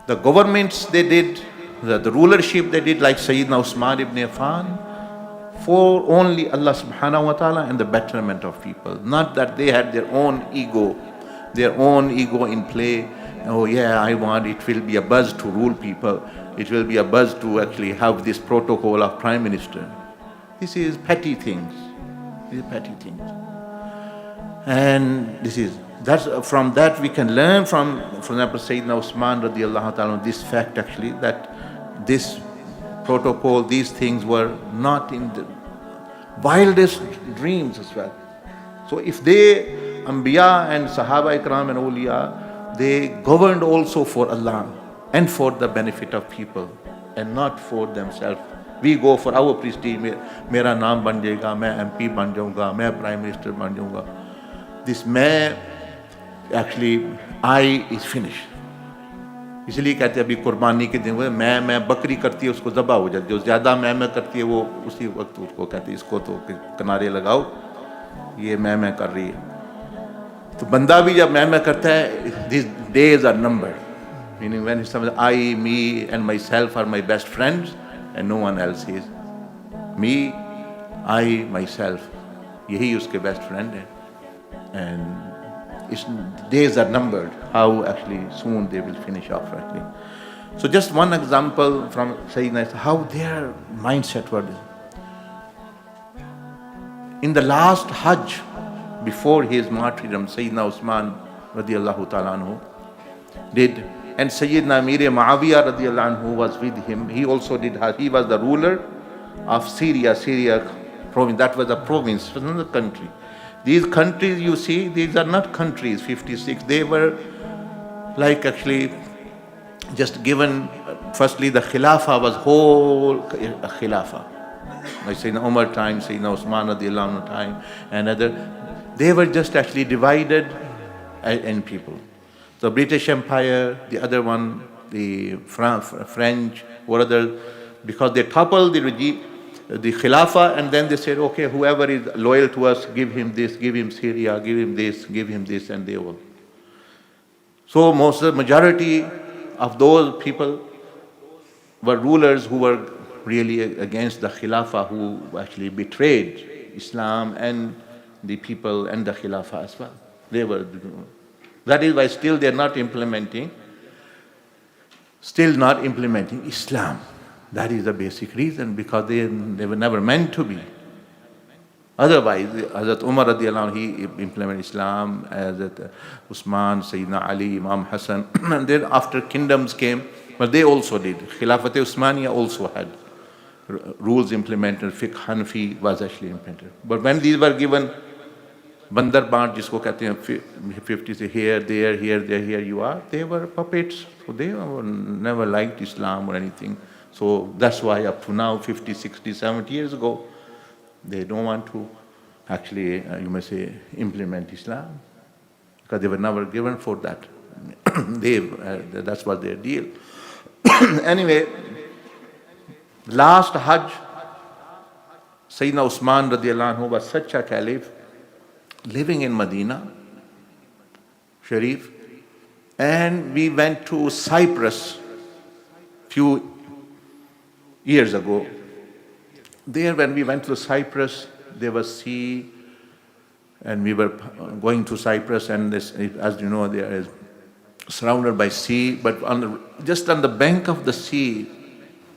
The governments they did, the rulership they did, like Syyiduna Uthman ibn Affan, for only Allah subhanahu wa ta'ala and the betterment of people. Not that they had their own ego in play. Oh yeah, I want, it will be a buzz to rule people. It will be a buzz to actually have this protocol of Prime Minister. This is petty things. These are petty things. And from that we can learn from, for example, Sayyidina Uthman radiallahu ta'ala, this fact actually, that this protocol, these things were not in the wildest dreams as well. So if they, Anbiya and Sahaba Ikram and Awliya, they governed also for Allah and for the benefit of people and not for themselves. We go for our prestige, mera naam ban jayega, main MP ban jaunga, main Prime Minister ban jaunga. This main, actually, I is finished. इसलिए कहते हैं अभी कुर्बानी के दिन वो मैं बकरी करती है उसको ज़बा हो जाती है, जो ज़्यादा मैं करती है वो उसी वक्त उसको कहती है इसको तो किनारे लगाओ, ये मैं कर रही है. तो बंदा भी जब मैं करता है, these days are numbered, meaning when I, me and myself are my best friends and no one else is. Me, I, myself, यही उसके best friend है. And its days are numbered, how actually soon they will finish off actually. So just one example from Sayyidina, how their mindset was. In the last Hajj, before his martyrdom, Sayyidina Uthman radiallahu ta'ala anhu did, and Sayyidina Muawiyah radiallahu anhu was with him. He also did Hajj. He was the ruler of Syria province. That was a province, it was not a country. These countries you see, these are not countries, 56. They were like actually just given, firstly the Khilafah was whole Khilafah. Like Sayyidina Umar time, Sayyidina Uthman radiallahu anhu time, and other. They were just actually divided in people. The British Empire, the other one, the French, or other, because they toppled the regime, the Khilafah, and then they said, okay, whoever is loyal to us, give him this, give him Syria, give him this, and they will. So the majority of those people were rulers who were really against the Khilafah, who actually betrayed Islam and the people and the Khilafah as well. That is why still they are not implementing Islam. That is the basic reason, because they were never meant to be. Otherwise, Hazrat Umar radiallahu anhu, he implemented Islam, Hazrat Usman, Sayyidina Ali, Imam Hassan, and then after kingdoms came, but they also did. Khilafat Usmaniya also had rules implemented, fiqh Hanafi was actually implemented. But when these were given, Bandar Band, jisko kehte hain, 50 say here, there, here you are, they were puppets. So they never liked Islam or anything. So that's why up to now, 50, 60, 70 years ago, they don't want to actually, you may say, implement Islam, because they were never given for that. That's what their deal. Anyway, last Hajj, Sayyidina Uthman radiallahu anhu was such a caliph, living in Medina Sharif, and we went to Cyprus few years ago. There, when we went to Cyprus, there was sea, and we were going to Cyprus, and this, as you know, there is surrounded by sea, but just on the bank of the sea,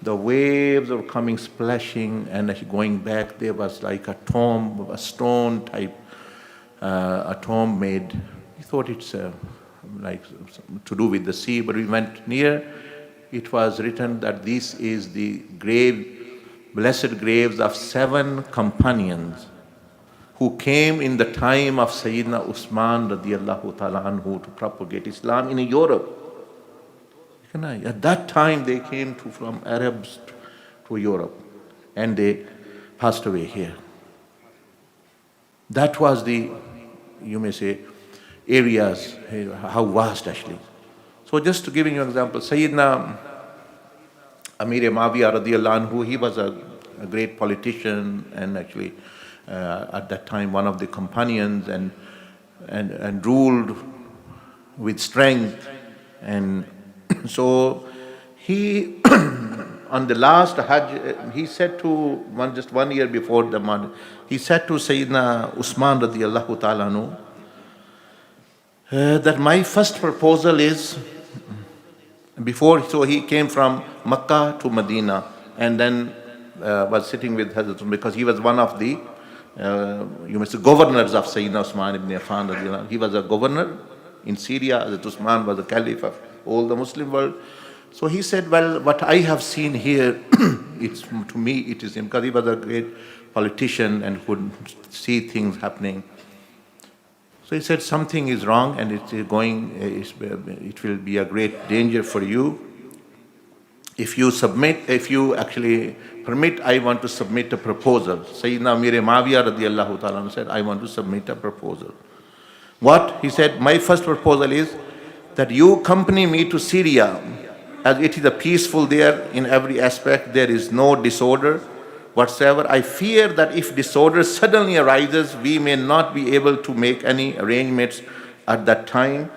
the waves were coming splashing, and as going back, there was like a tomb, a stone type, a tomb made. We thought it's like to do with the sea, but we went near. It was written that this is the blessed graves of 7 companions who came in the time of Sayyidina Uthman radiallahu ta'ala anhu to propagate Islam in Europe. At that time they came from Arabs to Europe, and they passed away here. That was the, you may say, areas, how vast actually. So just to give you an example, Sayyidina Muawiyah radiallahu anhu, he was a great politician, and actually at that time one of the companions, and ruled with strength and So he, on the last Hajj, he said to just 1 year before the month, he said to Syyiduna Uthman radiallahu ta'ala anhu, that my first proposal is, so he came from Makkah to Medina and then was sitting with Hazrat Uthman because he was one of the you must say governors of Syyiduna Uthman ibn Affan radiallahu anhu. He was a governor in Syria. Hazrat Uthman was the caliph of all the Muslim world. So he said, well, what I have seen here, to me it is him, because he was a great politician and could see things happening. So he said, something is wrong and it will be a great danger for you. If you actually permit, I want to submit a proposal. Sayyidina Amir Muawiyah radiallahu ta'ala said, I want to submit a proposal. What? He said, my first proposal is that you accompany me to Syria, as it is a peaceful there in every aspect. There is no disorder whatsoever. I fear that if disorder suddenly arises, we may not be able to make any arrangements at that time.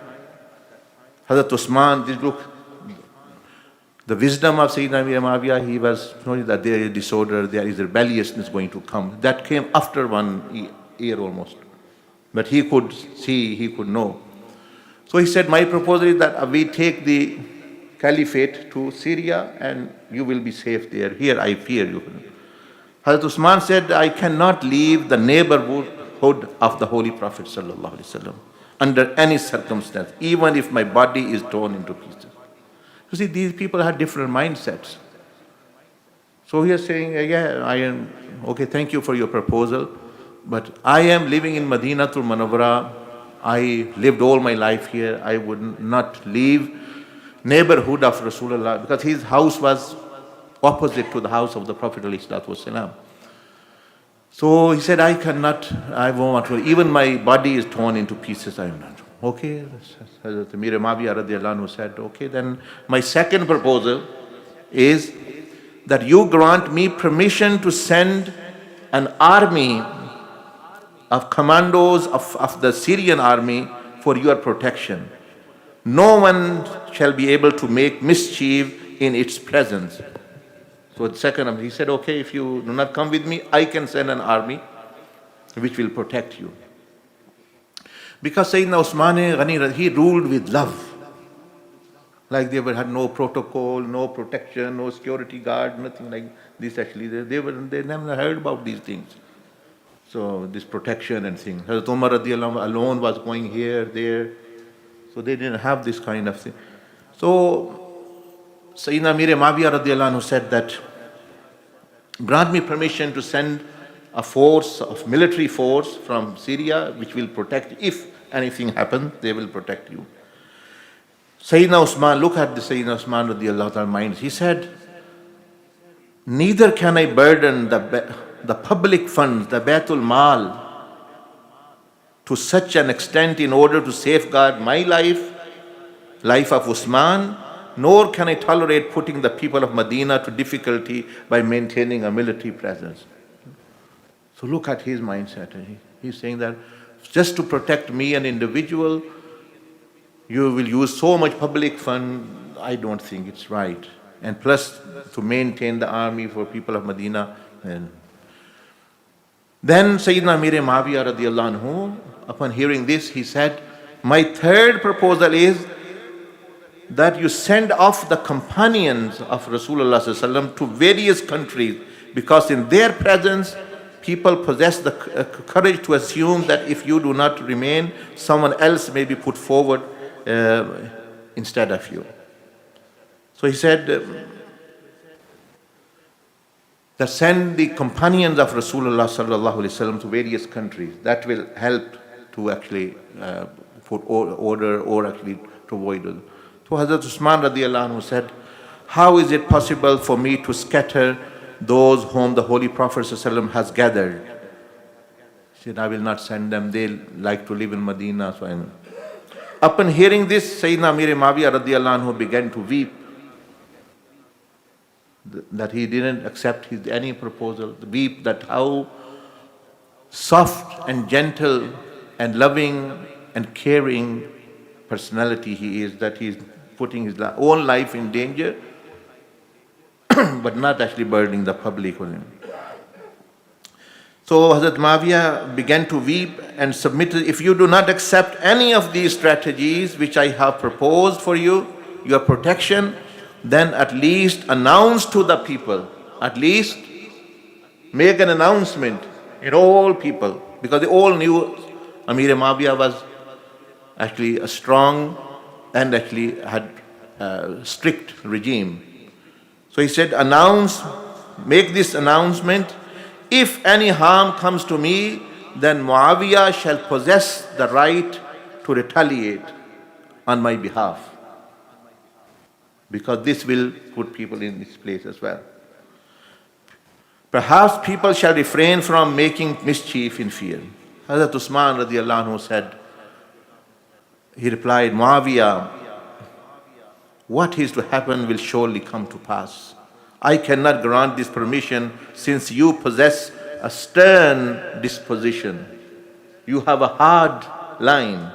Hazrat Uthman, look, the wisdom of Sayyidina Amir Muawiyah, he was knowing that there is disorder, there is rebelliousness going to come. That came after 1 year almost. But he could see, he could know. So he said, my proposal is that we take the caliphate to Syria and you will be safe there. Here I fear you. Hazrat Uthman said, I cannot leave the neighborhood of the Holy Prophet sallallahu alaihi wasallam under any circumstance, even if my body is torn into pieces. You see, these people had different mindsets. So he is saying, yeah, I am, okay, thank you for your proposal, but I am living in Madinatul Munawwara. I lived all my life here. I would not leave neighborhood of Rasulullah, because his house was opposite to the house of the Prophet ﷺ. So he said, I won't want to, even my body is torn into pieces, I am not. Okay, Hazrat Amir Muawiyah radiallahu anhu said, okay, then my second proposal is that you grant me permission to send an army of commandos of the Syrian army for your protection. No one shall be able to make mischief in its presence. So the second, he said, okay, if you do not come with me, I can send an army which will protect you. Because Sayyidina Uthman Ghani, he ruled with love. Like they had no protocol, no protection, no security guard, nothing like this actually. They never heard about these things. So this protection and things. Hazrat Umar radiallahu anhu alone was going here, there. So they didn't have this kind of thing. So Sayyidina Amir Muawiyah radiallahu anhu said that, grant me permission to send a force, of military force from Syria, which will protect, if anything happens, they will protect you. Sayyidina Uthman, look at the Sayyidina Uthman radiallahu ta'ala mind. He said, neither can I burden the public funds, the Baitul Mal, to such an extent in order to safeguard my life of Uthman, nor can I tolerate putting the people of Medina to difficulty by maintaining a military presence. So look at his mindset. He's saying that just to protect me, an individual, you will use so much public fund, I don't think it's right. And plus, to maintain the army for people of Medina. And then Sayyidina Amir Muawiyah radiallahu anhu, upon hearing this, he said, my third proposal is that you send off the companions of Rasulullah sallallahu alaihi wasallam to various countries, because in their presence, people possess the courage to assume that if you do not remain, someone else may be put forward instead of you. So he said that send the companions of Rasulullah sallallahu alaihi wasallam to various countries. That will help to actually put order or actually to avoid it. So Hazrat Uthman radiallahu anhu said, how is it possible for me to scatter those whom the Holy Prophet ﷺ has gathered? He said, I will not send them. They like to live in Medina. So upon hearing this, Sayyidina Amir Muawiyah radiallahu anhu began to weep, that he didn't accept any proposal. Weep that how soft and gentle and loving and caring personality he is, that he's putting his own life in danger, but not actually burdening the public with him. So Hazrat Muawiyah began to weep and submitted, if you do not accept any of these strategies which I have proposed for you, your protection, then at least announce to the people, at least make an announcement in all people, because they all knew Amir Muawiyah was actually a strong and actually had a strict regime. So he said, make this announcement, if any harm comes to me, then Muawiyah shall possess the right to retaliate on my behalf. Because this will put people in this place as well. Perhaps people shall refrain from making mischief in fear. Hazrat Uthman radiallahu anhu said, he replied, Muawiyah, what is to happen will surely come to pass. I cannot grant this permission since you possess a stern disposition. You have a hard line.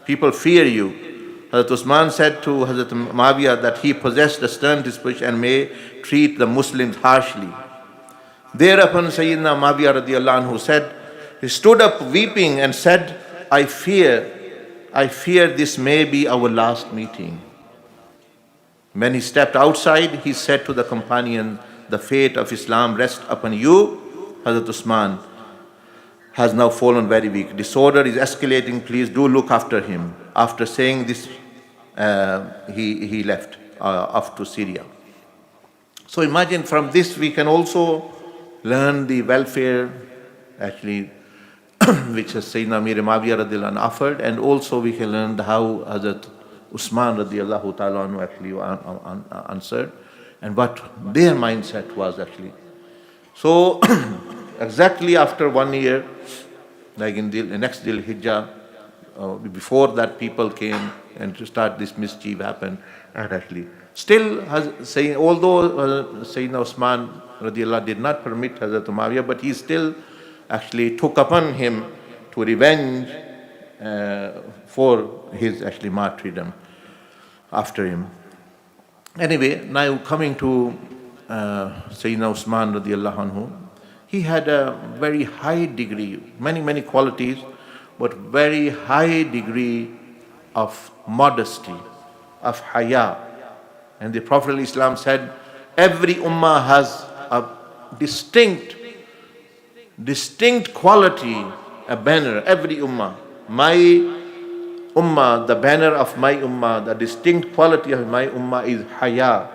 People fear you. Hazrat Uthman said to Hazrat Muawiyah that he possessed a stern disposition and may treat the Muslims harshly. Thereupon Syyiduna Muawiyah radiallahu anhu said, he stood up weeping and said, I fear this may be our last meeting. When he stepped outside, he said to the companion, the fate of Islam rests upon you. Hazrat Uthman has now fallen very weak. Disorder is escalating. Please do look after him. After saying this, he left off to Syria. So imagine from this we can also learn the welfare actually which Sayyidina Amir Muawiyah radiallahu anhu offered, and also we can learn how Hazrat Uthman radiallahu ta'ala anhu actually answered and what their mindset was actually. So exactly after 1 year, like in the next 𝙒𝙃𝘼𝙆, before that people came and to start this mischief happened, and actually still although Sayyidina Uthman radiallahu did not permit Hazrat Muawiyah, but he still actually took upon him to revenge for his actually martyrdom after him. Anyway, now coming to Sayyidina Uthman radiallahu anhu, he had a very high degree, many qualities, but very high degree of modesty, of haya. And the Prophet ﷺ said, every ummah has a distinct quality, a banner, every ummah. My ummah, the banner of my ummah, the distinct quality of my ummah is haya.